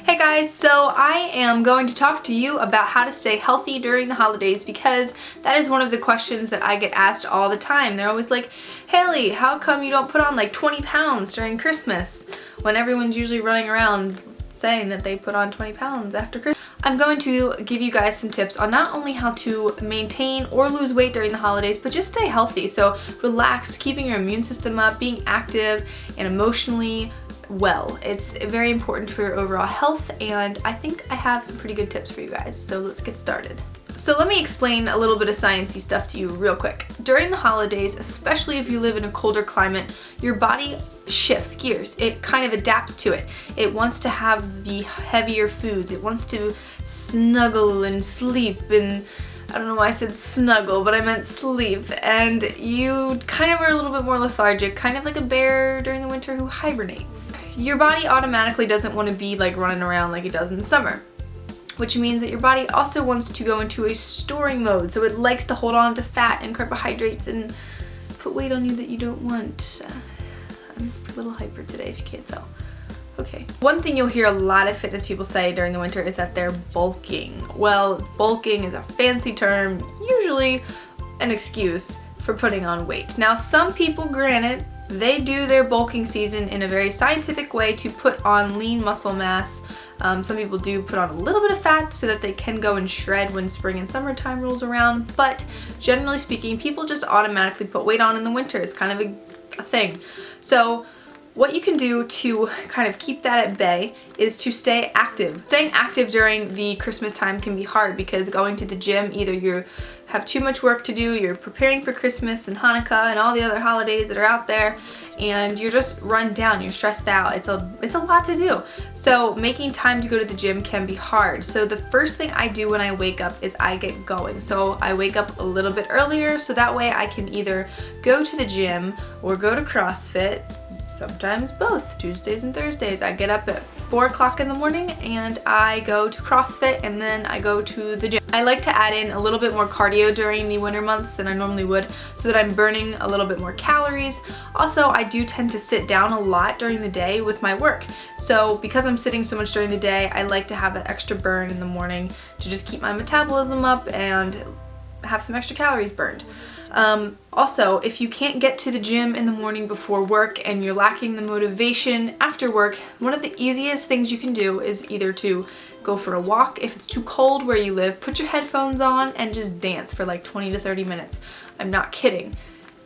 Hey guys, so I am going to talk to you about how to stay healthy during the holidays because that is one of the questions that I get asked all the time. They're always like, Haley, how come you don't put on like 20 pounds during Christmas when everyone's usually running around saying that they put on 20 pounds after Christmas? I'm going to give you guys some tips on not only how to maintain or lose weight during the holidays, but just stay healthy. So relaxed, keeping your immune system up, being active and emotionally well. It's very important for your overall health, and I think I have some pretty good tips for you guys. So let's get started. So let me explain a little bit of sciencey stuff to you real quick. During the holidays, especially if you live in a colder climate, your body shifts gears. It kind of adapts to it. It wants to have the heavier foods. It wants to snuggle and sleep, and I don't know why I said snuggle, but I meant sleep. And you kind of are a little bit more lethargic, kind of like a bear during the winter who hibernates. Your body automatically doesn't want to be like running around like it does in the summer, which means that your body also wants to go into a storing mode. So it likes to hold on to fat and carbohydrates and put weight on you that you don't want. I'm a little hyper today if you can't tell. Okay. One thing you'll hear a lot of fitness people say during the winter is that they're bulking. Well, bulking is a fancy term, usually an excuse for putting on weight. Now, some people, granted, they do their bulking season in a very scientific way to put on lean muscle mass. Some people do put on a little bit of fat so that they can go and shred when spring and summertime rolls around, but generally speaking, people just automatically put weight on in the winter. It's kind of a thing. So what you can do to kind of keep that at bay is to stay active. Staying active during the Christmas time can be hard because going to the gym, either you have too much work to do, you're preparing for Christmas and Hanukkah and all the other holidays that are out there, and you're just run down, you're stressed out. It's a lot to do. So making time to go to the gym can be hard. So the first thing I do when I wake up is I get going. So I wake up a little bit earlier so that way I can either go to the gym or go to CrossFit. Sometimes both, Tuesdays and Thursdays. I get up at 4 o'clock in the morning and I go to CrossFit and then I go to the gym. I like to add in a little bit more cardio during the winter months than I normally would so that I'm burning a little bit more calories. Also, I do tend to sit down a lot during the day with my work. So because I'm sitting so much during the day, I like to have that extra burn in the morning to just keep my metabolism up and have some extra calories burned. Also, if you can't get to the gym in the morning before work and you're lacking the motivation after work, one of the easiest things you can do is either to go for a walk if it's too cold where you live, put your headphones on and just dance for like 20 to 30 minutes. I'm not kidding.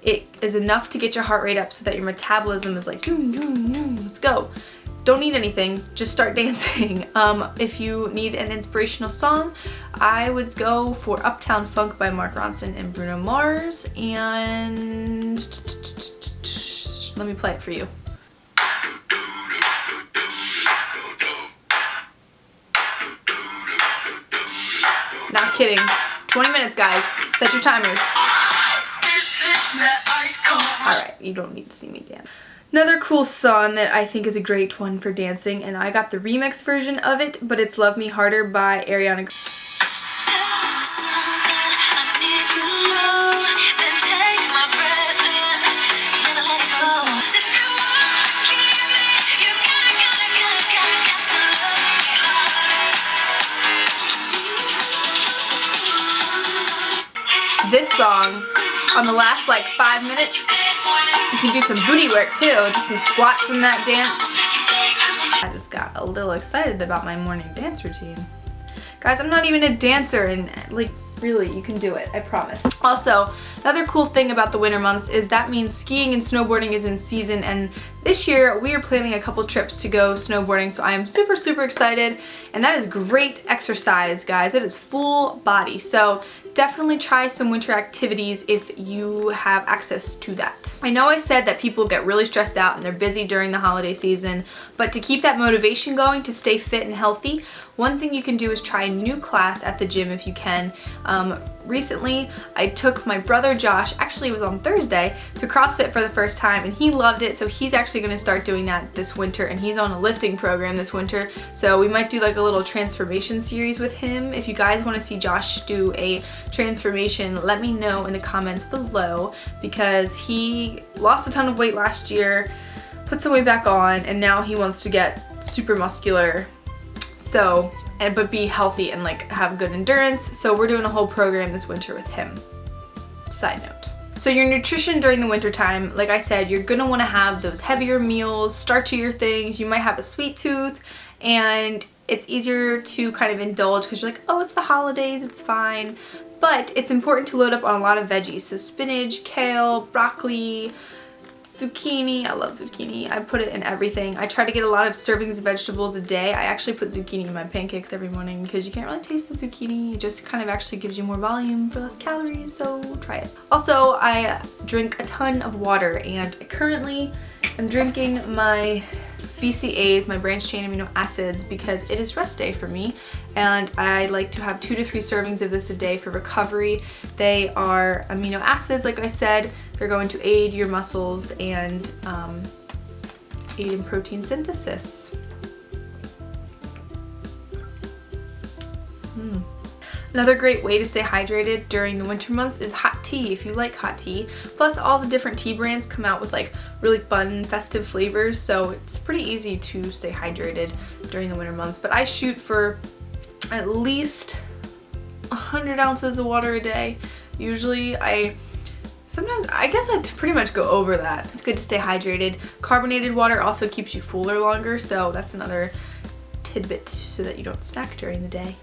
It is enough to get your heart rate up so that your metabolism is like, doom, doom, doom, let's go. Don't need anything, just start dancing. If you need an inspirational song, I would go for Uptown Funk by Mark Ronson and Bruno Mars, and let me play it for you. Not kidding. 20 minutes, guys. Set your timers. Alright, you don't need to see me dance. Another cool song that I think is a great one for dancing, and I got the remix version of it, but it's Love Me Harder by Ariana. This song, on the last like 5 minutes, you can do some booty work too, just some squats in that dance. I just got a little excited about my morning dance routine. Guys, I'm not even a dancer, and like, really, you can do it, I promise. Also, another cool thing about the winter months is that means skiing and snowboarding is in season, and this year we are planning a couple trips to go snowboarding, so I am super, super excited, and that is great exercise, guys. It is full body, so definitely try some winter activities if you have access to that. I know I said that people get really stressed out and they're busy during the holiday season, but to keep that motivation going to stay fit and healthy, one thing you can do is try a new class at the gym if you can. Recently, I took my brother Josh, actually it was on Thursday, to CrossFit for the first time, and he loved it, so he's actually going to start doing that this winter, and he's on a lifting program this winter, so we might do like a little transformation series with him. If you guys want to see Josh do a transformation, let me know in the comments below, because he lost a ton of weight last year, put some weight back on, and now he wants to get super muscular So, but be healthy and like have good endurance. So we're doing a whole program this winter with him. Side note. So your nutrition during the winter time, like I said, you're gonna wanna have those heavier meals, starchier things. You might have a sweet tooth, and it's easier to kind of indulge because you're like, oh, it's the holidays, it's fine. But it's important to load up on a lot of veggies. So spinach, kale, broccoli, zucchini. I love zucchini. I put it in everything. I try to get a lot of servings of vegetables a day. I actually put zucchini in my pancakes every morning because you can't really taste the zucchini. It just kind of actually gives you more volume for less calories, so try it. Also, I drink a ton of water, and I currently am drinking my BCAAs, my branched chain amino acids, because it is rest day for me, and I like to have 2 to 3 servings of this a day for recovery. They are amino acids, like I said. They're going to aid your muscles and aid in protein synthesis. Another great way to stay hydrated during the winter months is hot tea, if you like hot tea. Plus all the different tea brands come out with like really fun festive flavors, so it's pretty easy to stay hydrated during the winter months. But I shoot for at least 100 ounces of water a day. Usually sometimes I guess I pretty much go over that. It's good to stay hydrated. Carbonated water also keeps you fuller longer, so that's another tidbit so that you don't snack during the day.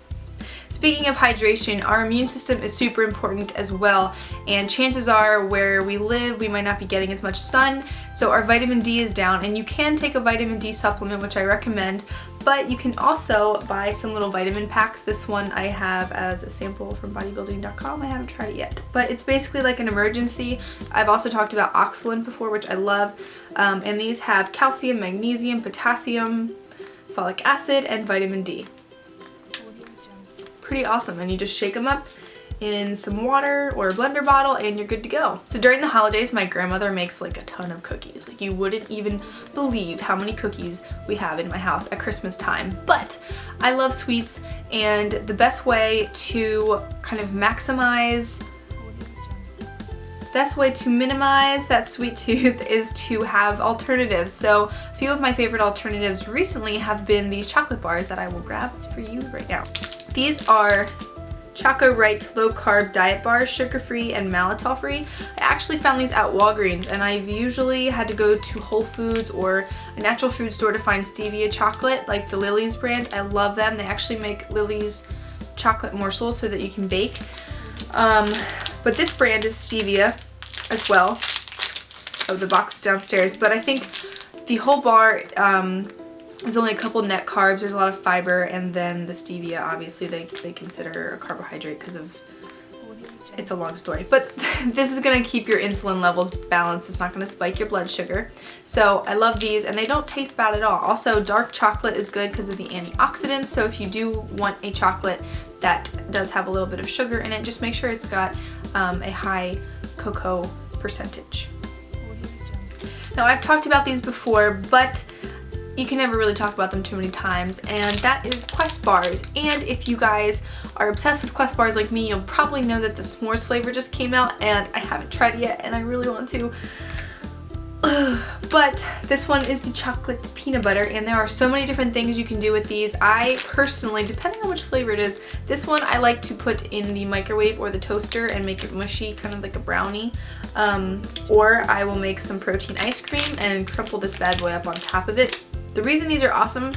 Speaking of hydration, our immune system is super important as well, and chances are where we live we might not be getting as much sun, so our vitamin D is down, and you can take a vitamin D supplement, which I recommend, but you can also buy some little vitamin packs. This one I have as a sample from bodybuilding.com. I haven't tried it yet, but it's basically like an emergency. I've also talked about Oxalin before, which I love, and these have calcium, magnesium, potassium, folic acid, and vitamin D. Pretty awesome, and you just shake them up in some water or a blender bottle and you're good to go. So during the holidays, my grandmother makes like a ton of cookies. Like you wouldn't even believe how many cookies we have in my house at Christmas time. But I love sweets, and the best way to kind of minimize that sweet tooth is to have alternatives. So a few of my favorite alternatives recently have been these chocolate bars that I will grab for you right now. These are Choco Right Low Carb Diet Bars, sugar-free and maltol-free. I actually found these at Walgreens, and I've usually had to go to Whole Foods or a natural food store to find stevia chocolate, like the Lily's brand. I love them. They actually make Lily's chocolate morsels so that you can bake. But this brand is stevia as well. Oh, the box is downstairs. But I think the whole bar there's only a couple net carbs, there's a lot of fiber, and then the stevia, obviously they consider a carbohydrate because of, it's a long story. But this is going to keep your insulin levels balanced, it's not going to spike your blood sugar. So I love these, and they don't taste bad at all. Also, dark chocolate is good because of the antioxidants, so if you do want a chocolate that does have a little bit of sugar in it, just make sure it's got a high cocoa percentage. Now I've talked about these before, but you can never really talk about them too many times, and that is Quest bars. And if you guys are obsessed with Quest bars like me, you'll probably know that the s'mores flavor just came out, and I haven't tried it yet and I really want to. But this one is the chocolate peanut butter, and there are so many different things you can do with these. I personally, depending on which flavor it is, this one I like to put in the microwave or the toaster and make it mushy, kind of like a brownie. Or I will make some protein ice cream and crumple this bad boy up on top of it. The reason these are awesome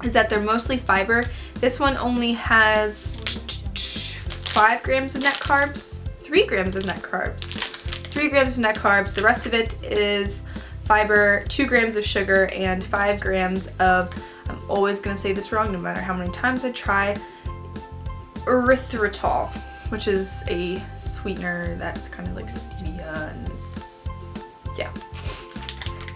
is that they're mostly fiber. This one only has 5 grams of net carbs, 3 grams of net carbs, 3 grams of net carbs. The rest of it is fiber, 2 grams of sugar, and 5 grams of, I'm always going to say this wrong no matter how many times I try, erythritol, which is a sweetener that's kind of like stevia, and it's, yeah.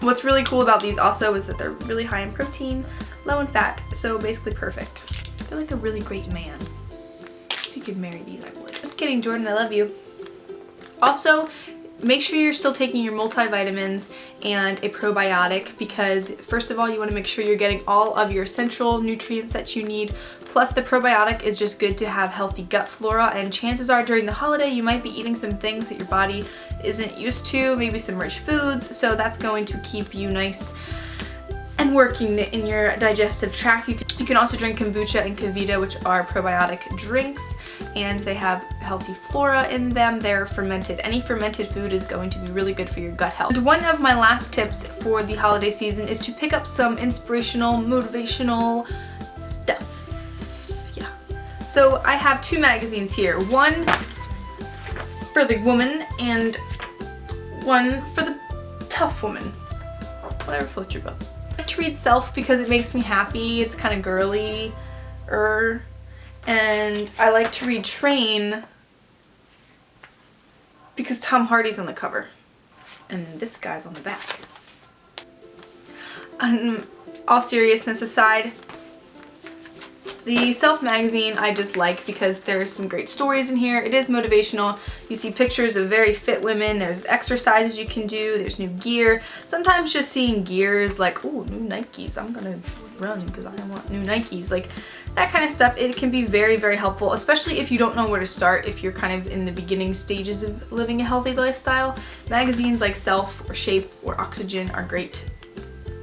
What's really cool about these also is that they're really high in protein, low in fat, so basically perfect. I feel like a really great man. If you could marry these, I would. Just kidding, Jordan, I love you. Also, make sure you're still taking your multivitamins and a probiotic, because first of all, you want to make sure you're getting all of your essential nutrients that you need. Plus, the probiotic is just good to have healthy gut flora, and chances are during the holiday you might be eating some things that your body isn't used to, maybe some rich foods, so that's going to keep you nice and working in your digestive tract. You can also drink kombucha and Kavita, which are probiotic drinks, and they have healthy flora in them. They're fermented. Any fermented food is going to be really good for your gut health. And one of my last tips for the holiday season is to pick up some inspirational, motivational stuff. Yeah. So I have 2 magazines here. One for the woman and one for the tough woman. Whatever floats your boat. I like to read Self because it makes me happy. It's kind of girly. And I like to read Train because Tom Hardy's on the cover. And this guy's on the back. All seriousness aside, the Self magazine I just like because there's some great stories in here. It is motivational. You see pictures of very fit women. There's exercises you can do. There's new gear. Sometimes just seeing gear is like, ooh, new Nikes. I'm gonna run because I want new Nikes. Like that kind of stuff. It can be very, very helpful, especially if you don't know where to start, if you're kind of in the beginning stages of living a healthy lifestyle. Magazines like Self or Shape or Oxygen are great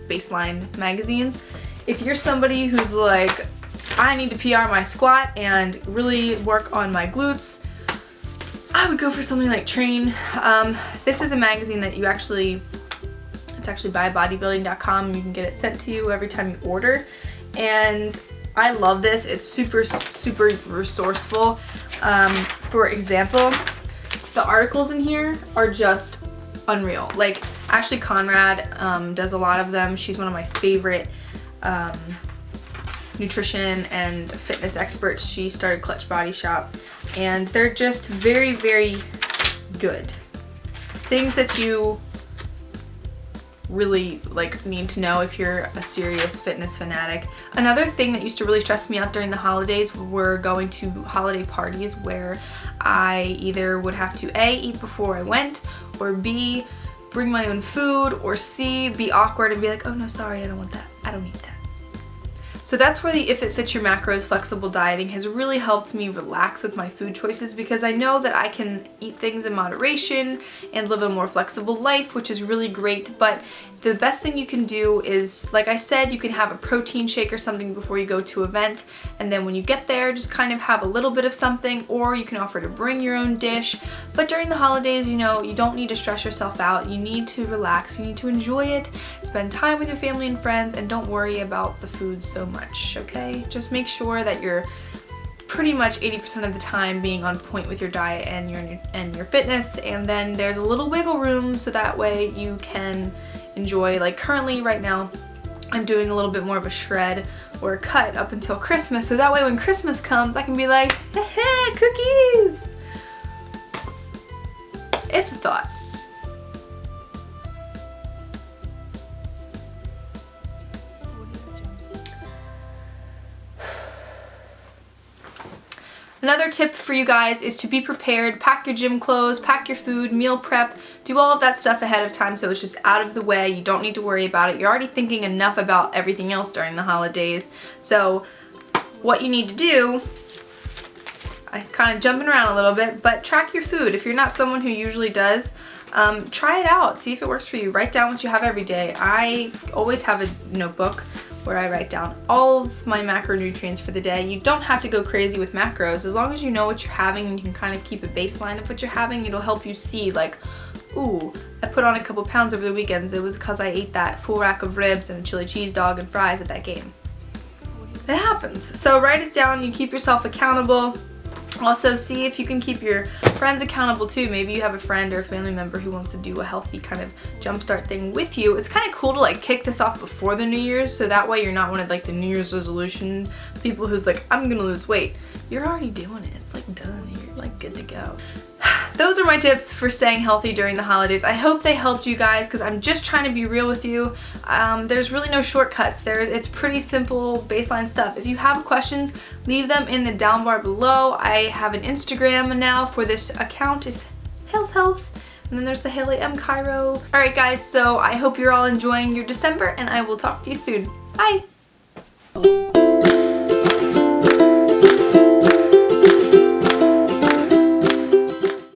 baseline magazines. If you're somebody who's like, I need to PR my squat and really work on my glutes, I would go for something like Train. This is a magazine that it's actually by bodybuilding.com. You can get it sent to you every time you order. And I love this. It's super, super resourceful. For example, the articles in here are just unreal. Like Ashley Conrad does a lot of them. She's one of my favorite nutrition and fitness experts. She started Clutch Body Shop, and they're just very, very good. Things that you really need to know if you're a serious fitness fanatic. Another thing that used to really stress me out during the holidays were going to holiday parties where I either would have to A, eat before I went, or B, bring my own food, or C, be awkward and be like, oh no, sorry, I don't want that. I don't eat that. So that's where the If It Fits Your Macros flexible dieting has really helped me relax with my food choices, because I know that I can eat things in moderation and live a more flexible life, which is really great. But the best thing you can do is, like I said, you can have a protein shake or something before you go to an event, and then when you get there, just kind of have a little bit of something, or you can offer to bring your own dish. But during the holidays, you know, you don't need to stress yourself out. You need to relax. You need to enjoy it, spend time with your family and friends, and don't worry about the food so much, okay? Just make sure that you're pretty much 80% of the time being on point with your diet and your fitness, and then there's a little wiggle room so that way you can enjoy. Like currently right now I'm doing a little bit more of a shred or a cut up until Christmas, so that way when Christmas comes I can be like, hey, cookies! It's a thought. Another tip for you guys is to be prepared. Pack your gym clothes, pack your food, meal prep, do all of that stuff ahead of time so it's just out of the way. You don't need to worry about it. You're already thinking enough about everything else during the holidays. So what you need to do, I'm kind of jumping around a little bit, but track your food. If you're not someone who usually does, try it out. See if it works for you. Write down what you have every day. I always have a notebook where I write down all of my macronutrients for the day. You don't have to go crazy with macros. As long as you know what you're having and you can kind of keep a baseline of what you're having, it'll help you see like, ooh, I put on a couple pounds over the weekends. It was because I ate that full rack of ribs and a chili cheese dog and fries at that game. It happens. So write it down. You keep yourself accountable. Also, see if you can keep your friends accountable too. Maybe you have a friend or a family member who wants to do a healthy kind of jumpstart thing with you. It's kind of cool to like kick this off before the New Year's, so that way you're not one of like the New Year's resolution people who's like, I'm gonna lose weight. You're already doing it. It's like done. You're like good to go. Those are my tips for staying healthy during the holidays. I hope they helped you guys, because I'm just trying to be real with you. There's really no shortcuts. It's pretty simple baseline stuff. If you have questions, leave them in the down bar below. I have an Instagram now for this account. It's Hales Health. And then there's the Haley M. Cairo. Alright guys, so I hope you're all enjoying your December, and I will talk to you soon. Bye!